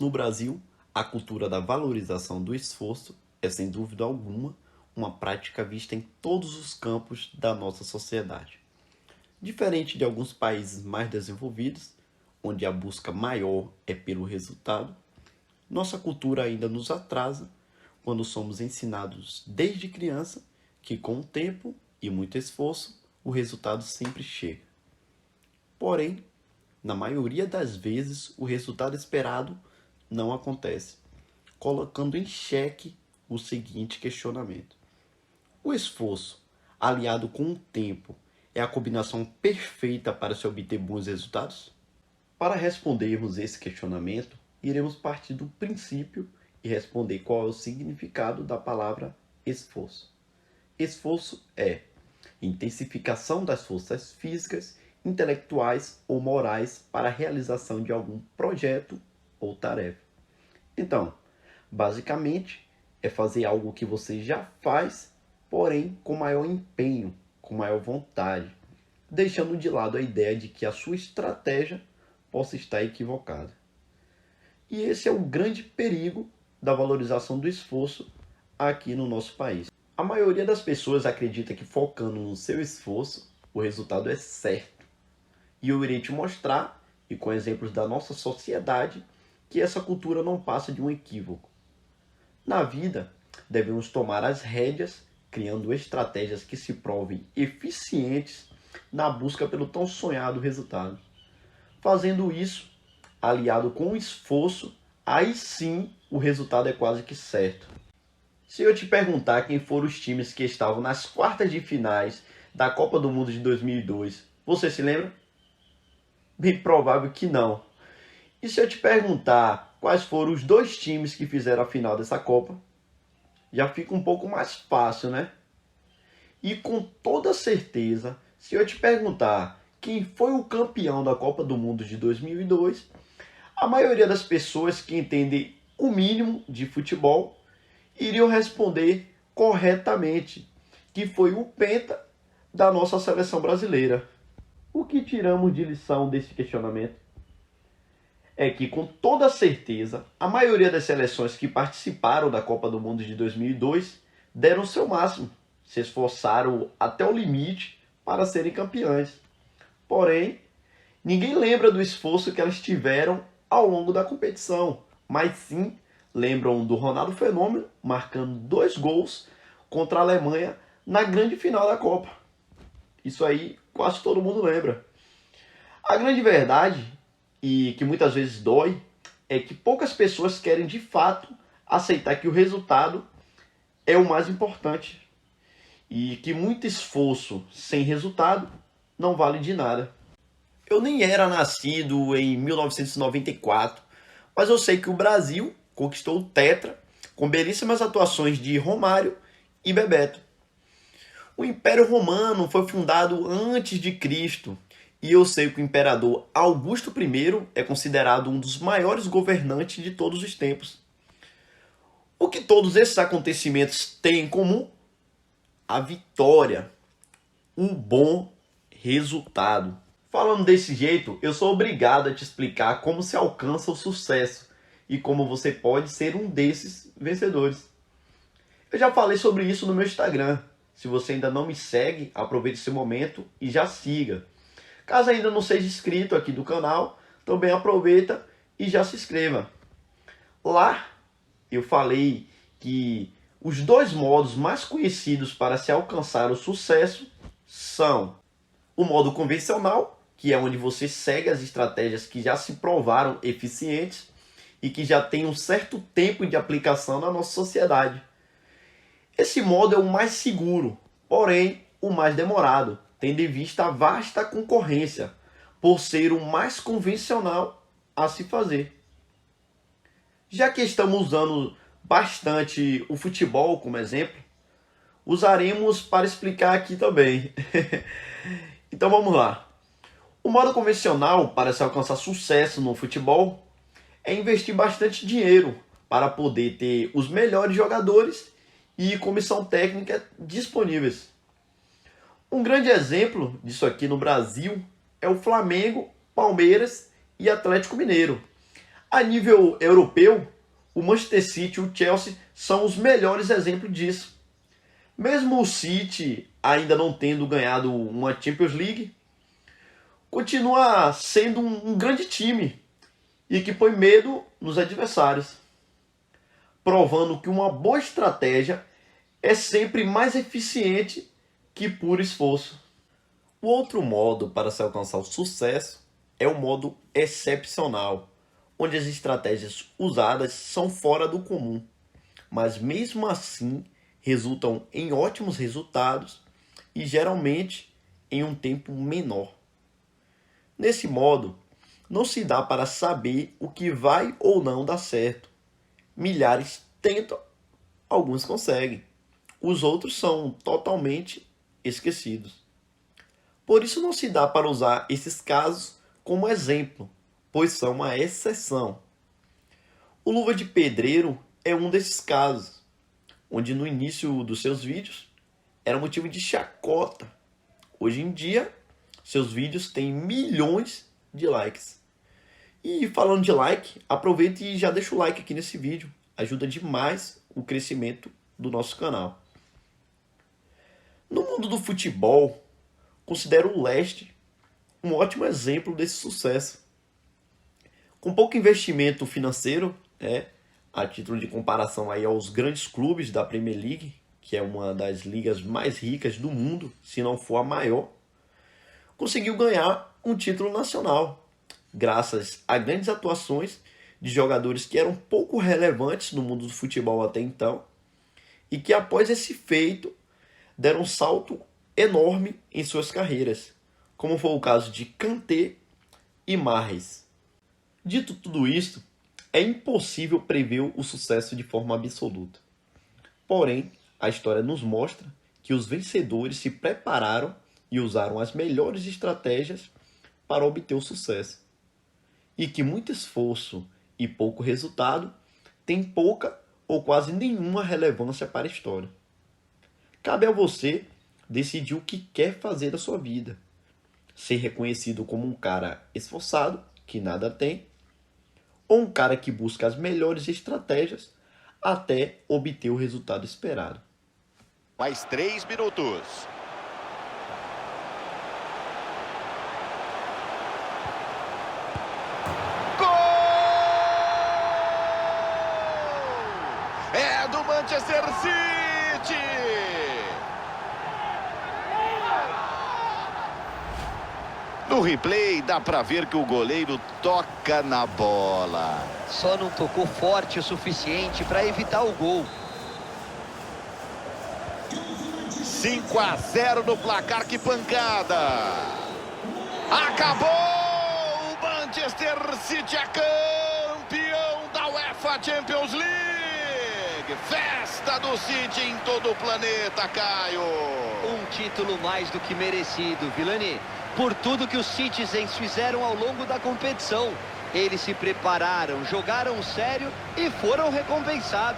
No Brasil, a cultura da valorização do esforço é, sem dúvida alguma, uma prática vista em todos os campos da nossa sociedade. Diferente de alguns países mais desenvolvidos, onde a busca maior é pelo resultado, nossa cultura ainda nos atrasa quando somos ensinados desde criança que, com o tempo e muito esforço, o resultado sempre chega. Porém, na maioria das vezes, o resultado esperado não acontece, colocando em xeque o seguinte questionamento: o esforço, aliado com o tempo, é a combinação perfeita para se obter bons resultados? Para respondermos esse questionamento, iremos partir do princípio e responder qual é o significado da palavra esforço. Esforço é intensificação das forças físicas, intelectuais ou morais para a realização de algum projeto ou tarefa. Então, basicamente, é fazer algo que você já faz, porém com maior empenho, com maior vontade, deixando de lado a ideia de que a sua estratégia possa estar equivocada. E esse é o grande perigo da valorização do esforço aqui no nosso país. A maioria das pessoas acredita que focando no seu esforço, o resultado é certo. E eu irei te mostrar, e com exemplos da nossa sociedade, que essa cultura não passa de um equívoco. Na vida, devemos tomar as rédeas, criando estratégias que se provem eficientes na busca pelo tão sonhado resultado. Fazendo isso, aliado com o esforço, aí sim o resultado é quase que certo. Se eu te perguntar quem foram os times que estavam nas quartas de finais da Copa do Mundo de 2002, você se lembra? Bem provável que não. E se eu te perguntar quais foram os dois times que fizeram a final dessa Copa, já fica um pouco mais fácil, né? E com toda certeza, se eu te perguntar quem foi o campeão da Copa do Mundo de 2002, a maioria das pessoas que entendem o mínimo de futebol iriam responder corretamente, que foi o Penta da nossa seleção brasileira. O que tiramos de lição desse questionamento? É que, com toda certeza, a maioria das seleções que participaram da Copa do Mundo de 2002 deram o seu máximo, se esforçaram até o limite para serem campeãs. Porém, ninguém lembra do esforço que elas tiveram ao longo da competição, mas sim lembram do Ronaldo Fenômeno marcando 2 gols contra a Alemanha na grande final da Copa. Isso aí quase todo mundo lembra. A grande verdade, e que muitas vezes dói, é que poucas pessoas querem de fato aceitar que o resultado é o mais importante e que muito esforço sem resultado não vale de nada. Eu nem era nascido em 1994, mas eu sei que o Brasil conquistou o Tetra com belíssimas atuações de Romário e Bebeto. O Império Romano foi fundado antes de Cristo e eu sei que o imperador Augusto I é considerado um dos maiores governantes de todos os tempos. O que todos esses acontecimentos têm em comum? A vitória, o bom resultado. Falando desse jeito, eu sou obrigado a te explicar como se alcança o sucesso e como você pode ser um desses vencedores. Eu já falei sobre isso no meu Instagram. Se você ainda não me segue, aproveite esse momento e já siga. Caso ainda não seja inscrito aqui do canal, também aproveita e já se inscreva. Lá eu falei que os 2 modos mais conhecidos para se alcançar o sucesso são o modo convencional, que é onde você segue as estratégias que já se provaram eficientes e que já tem um certo tempo de aplicação na nossa sociedade. Esse modo é o mais seguro, porém o mais demorado, tendo em vista a vasta concorrência, por ser o mais convencional a se fazer. Já que estamos usando bastante o futebol como exemplo, usaremos para explicar aqui também. Então vamos lá. O modo convencional para se alcançar sucesso no futebol é investir bastante dinheiro para poder ter os melhores jogadores e comissão técnica disponíveis. Um grande exemplo disso aqui no Brasil é o Flamengo, Palmeiras e Atlético Mineiro. A nível europeu, o Manchester City e o Chelsea são os melhores exemplos disso. Mesmo o City ainda não tendo ganhado uma Champions League, continua sendo um grande time e que põe medo nos adversários, provando que uma boa estratégia é sempre mais eficiente que puro esforço. O outro modo para se alcançar o sucesso é o modo excepcional, onde as estratégias usadas são fora do comum, mas mesmo assim resultam em ótimos resultados e geralmente em um tempo menor. Nesse modo, não se dá para saber o que vai ou não dar certo. Milhares tentam, alguns conseguem, os outros são totalmente esquecidos. Por isso não se dá para usar esses casos como exemplo, pois são uma exceção. O Luva de Pedreiro é um desses casos, onde no início dos seus vídeos era motivo de chacota. Hoje em dia, seus vídeos têm milhões de likes. E falando de like, aproveite e já deixa o like aqui nesse vídeo. Ajuda demais o crescimento do nosso canal. No mundo do futebol, considero o Leicester um ótimo exemplo desse sucesso. Com pouco investimento financeiro, a título de comparação aí aos grandes clubes da Premier League, que é uma das ligas mais ricas do mundo, se não for a maior, conseguiu ganhar um título nacional, graças a grandes atuações de jogadores que eram pouco relevantes no mundo do futebol até então, e que após esse feito deram um salto enorme em suas carreiras, como foi o caso de Kanté e Mahrez. Dito tudo isto, é impossível prever o sucesso de forma absoluta. Porém, a história nos mostra que os vencedores se prepararam e usaram as melhores estratégias para obter o sucesso. E que muito esforço e pouco resultado tem pouca ou quase nenhuma relevância para a história. Cabe a você decidir o que quer fazer da sua vida. Ser reconhecido como um cara esforçado, que nada tem, ou um cara que busca as melhores estratégias até obter o resultado esperado. Mais 3 minutos. Gol! É do Manchester City! No replay dá pra ver que o goleiro toca na bola. Só não tocou forte o suficiente para evitar o gol. 5-0 no placar, que pancada! Acabou! O Manchester City é campeão da UEFA Champions League! Festa do City em todo o planeta, Caio! Um título mais do que merecido, Vilani. Por tudo que os Citizens fizeram ao longo da competição. Eles se prepararam, jogaram sério e foram recompensados.